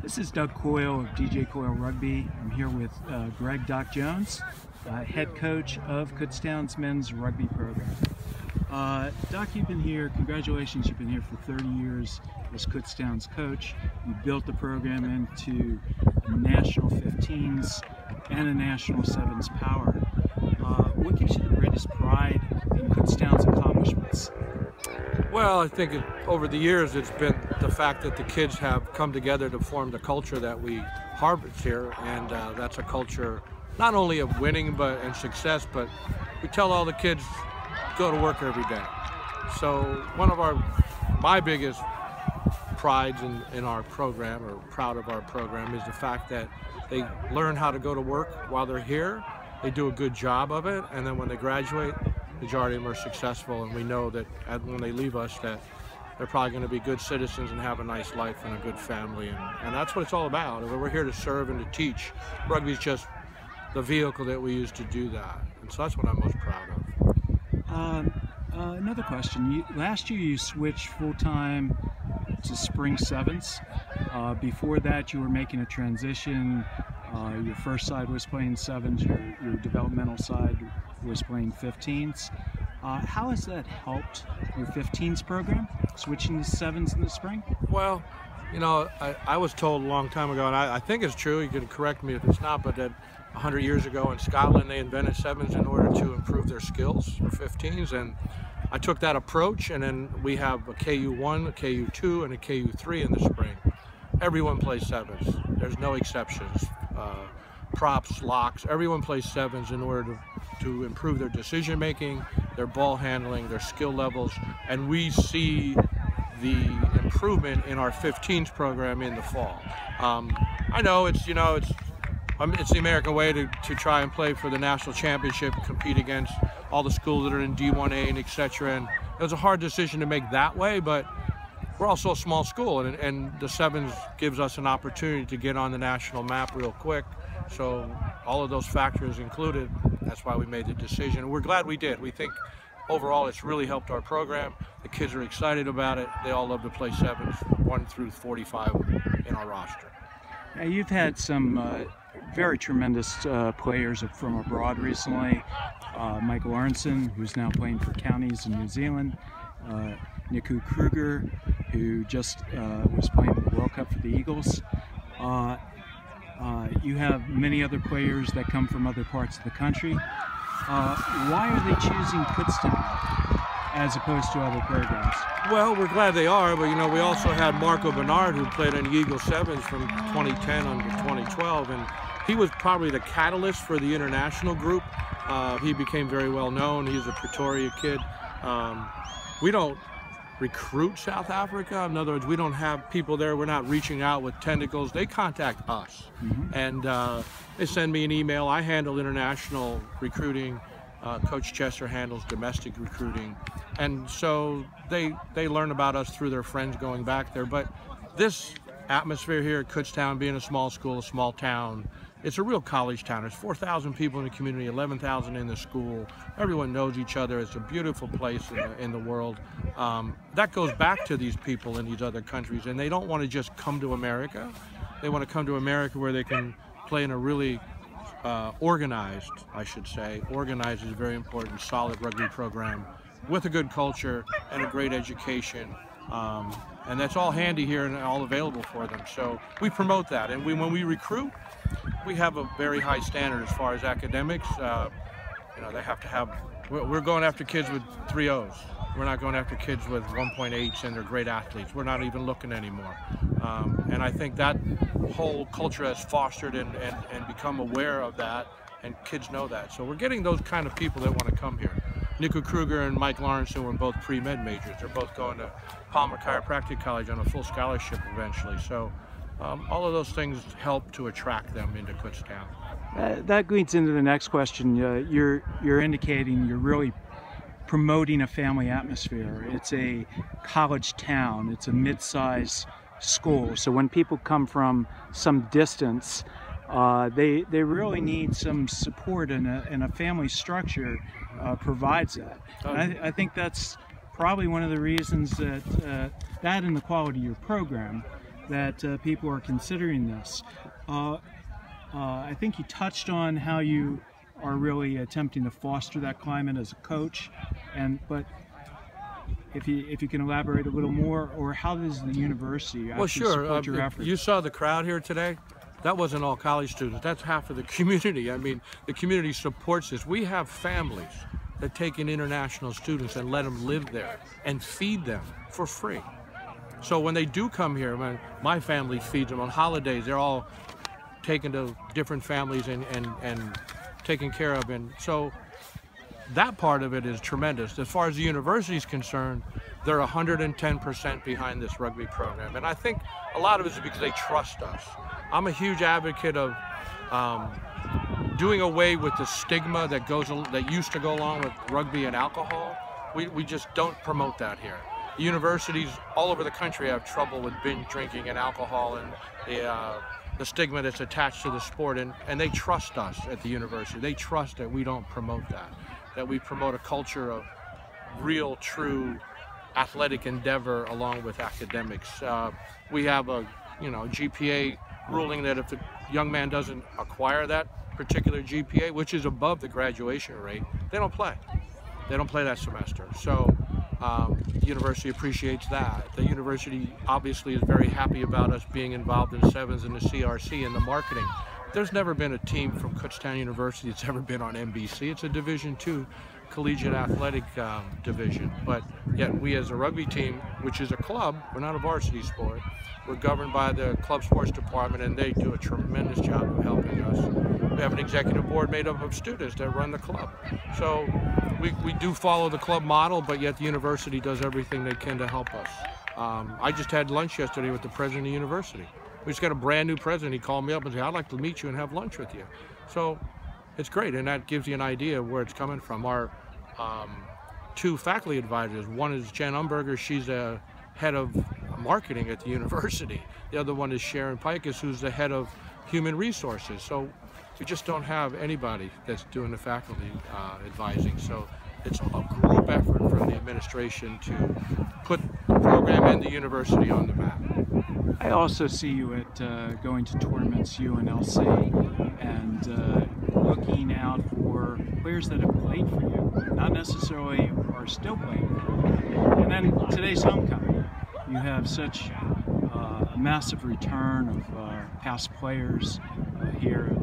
This is Doug Coyle of DJ Coyle Rugby. I'm here with Greg Doc Jones, head coach of Kutztown's men's rugby program. Doc, you've been here, congratulations, you've been here for 30 years as Kutztown's coach. You built the program into a national 15s and a national 7s power. What gives you the greatest pride in Kutztown's accomplishments? Well, I think over the years it's been the fact that the kids have come together to form the culture that we harvest here, and that's a culture not only of winning and success, but we tell all the kids go to work every day. So one of my biggest prides in our program, or proud of our program, is the fact that they learn how to go to work while they're here. They do a good job of it, and then when they graduate, the majority of them are successful, and we know that when they leave us that they're probably going to be good citizens and have a nice life and a good family, and that's what it's all about. We're here to serve and to teach. Rugby's just the vehicle that we use to do that, and so that's what I'm most proud of. Another question. Last year you switched full-time to spring 7s. Before that you were making a transition. Your first side was playing 7s, your developmental side was playing 15s. How has that helped your 15s program, switching to 7s in the spring? Well, you know, I was told a long time ago, and I think it's true, you can correct me if it's not, but that 100 years ago in Scotland they invented 7s in order to improve their skills for 15s, and I took that approach, and then we have a KU1, a KU2, and a KU3 in the spring. Everyone plays 7s. There's no exceptions. Props, locks, everyone plays 7s in order to improve their decision making, their ball handling, their skill levels, and we see the improvement in our 15s program in the fall. I know it's the American way to try and play for the national championship, compete against all the schools that are in D1A and etc. And it was a hard decision to make that way, but we're also a small school, and the 7s gives us an opportunity to get on the national map real quick. So all of those factors included, that's why we made the decision. We're glad we did. We think overall it's really helped our program. The kids are excited about it. They all love to play 7s, 1 through 45 in our roster. Now, you've had some very tremendous players from abroad recently. Michael Arnson, who's now playing for counties in New Zealand. Niku Kruger, who just was playing in the World Cup for the Eagles. You have many other players that come from other parts of the country. Why are they choosing Kutztown as opposed to other programs? Well, we're glad they are, but you know, we also had Marco Bernard, who played in the Eagle 7s from 2010 under 2012, and he was probably the catalyst for the international group. He became very well known. He's a Pretoria kid. We don't recruit South Africa. In other words, we don't have people there. We're not reaching out with tentacles. They contact us, and they send me an email. I handle international recruiting. Coach Chester handles domestic recruiting, and so they learn about us through their friends going back there. But this atmosphere here at Kutztown, being a small school, a small town, it's a real college town. There's 4,000 people in the community, 11,000 in the school. Everyone knows each other. It's a beautiful place in the world. That goes back to these people in these other countries, and they don't want to just come to America. They want to come to America where they can play in a really organized, I should say. Organized is a very important, solid rugby program with a good culture and a great education. And that's all handy here and all available for them. So we promote that, and when we recruit, we have a very high standard as far as academics. You know, they have to have. We're going after kids with 3.0s. We're not going after kids with 1.8s and they're great athletes. We're not even looking anymore. And I think that whole culture has fostered and become aware of that, and kids know that. So we're getting those kind of people that want to come here. Niku Kruger and Mike Lawrence were both pre-med majors. They're both going to Palmer Chiropractic College on a full scholarship eventually. So all of those things help to attract them into Kutztown. That leads into the next question. You're indicating you're really promoting a family atmosphere. It's a college town. It's a mid-sized school. So when people come from some distance, they really need some support, and a family structure provides that. And I think that's probably one of the reasons that that and the quality of your program that people are considering this. I think you touched on how you are really attempting to foster that climate as a coach, but if you can elaborate a little more, or how does the university actually support your efforts? You saw the crowd here today. That wasn't all college students. That's half of the community. I mean, the community supports this. We have families that take in international students and let them live there and feed them for free. So when they do come here, when my family feeds them on holidays, they're all taken to different families and taken care of. And so that part of it is tremendous. As far as the university is concerned, they're 110% behind this rugby program. And I think a lot of it is because they trust us. I'm a huge advocate of doing away with the stigma that used to go along with rugby and alcohol. We just don't promote that here. Universities all over the country have trouble with binge drinking and alcohol and the stigma that's attached to the sport, and they trust us at the university. They trust that we don't promote that we promote a culture of real, true athletic endeavor along with academics. We have a GPA ruling that if the young man doesn't acquire that particular GPA, which is above the graduation rate, they don't play. They don't play that semester. So the university appreciates that. The university obviously is very happy about us being involved in sevens and the CRC and the marketing. There's never been a team from Kutztown University that's ever been on NBC. It's a Division II collegiate athletic division, but yet we as a rugby team, which is a club, we're not a varsity sport, we're governed by the club sports department, and they do a tremendous job of helping us. We have an executive board made up of students that run the club. So we do follow the club model, but yet the university does everything they can to help us. I just had lunch yesterday with the president of the university. We just got a brand new president. He called me up and said, I'd like to meet you and have lunch with you. So it's great, and that gives you an idea of where it's coming from. Our two faculty advisors, one is Jen Umberger, she's a head of marketing at the university. The other one is Sharon Pikus, who's the head of human resources. So we just don't have anybody that's doing the faculty advising. So it's a group effort from the administration to put the program and the university on the map. I also see you at going to tournaments, UNLC, and looking out for players that have played for you, not necessarily are still playing for you. And then today's homecoming. You have such a massive return of past players here.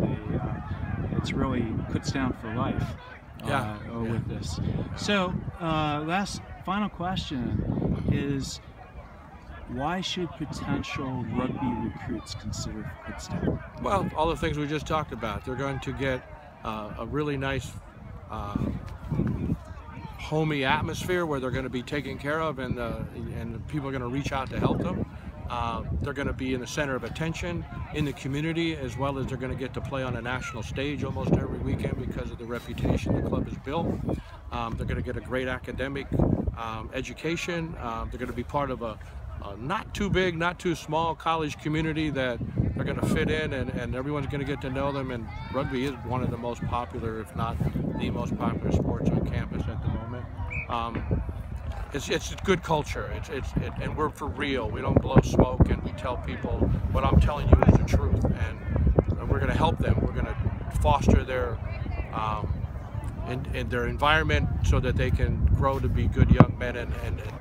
It's really Kutztown for life with this. So final question is, why should potential rugby recruits consider Kutztown? Well, all the things we just talked about. They're going to get a really nice homey atmosphere where they're going to be taken care of, and people are going to reach out to help them. They're going to be in the center of attention in the community, as well as they're going to get to play on a national stage almost every weekend because of the reputation the club has built. They're going to get a great academic education. They're going to be part of a not too big, not too small college community that they're going to fit in, and everyone's going to get to know them. And rugby is one of the most popular, if not the most popular sports on campus at the moment. It's good culture. And we're for real. We don't blow smoke, and we tell people what I'm telling you is the truth. And we're going to help them. We're going to foster their in their environment so that they can grow to be good young men and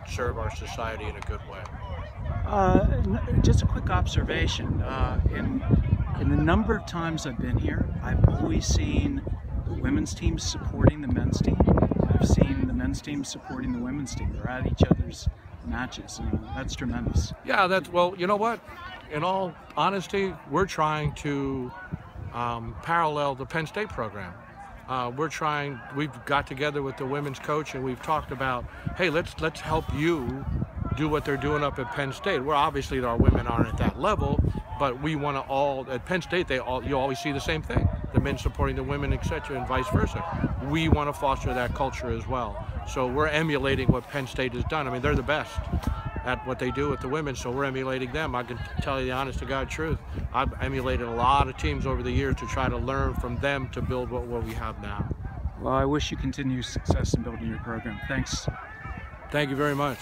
serve our society in a good way. Just a quick observation. In the number of times I've been here, I've always seen the women's team supporting the men's team. I've seen the men's team supporting the women's team. They're at each other's matches, and that's tremendous. Yeah, well, you know what? In all honesty, we're trying to parallel the Penn State program. We've got together with the women's coach, and we've talked about, hey, let's help you do what they're doing up at Penn State. Where obviously our women aren't at that level, but we want to all, at Penn State, you always see the same thing. The men supporting the women, etc., and vice versa. We want to foster that culture as well. So we're emulating what Penn State has done. I mean, they're the best at what they do with the women, so we're emulating them. I can tell you the honest to God truth. I've emulated a lot of teams over the years to try to learn from them to build what we have now. Well, I wish you continued success in building your program. Thanks. Thank you very much.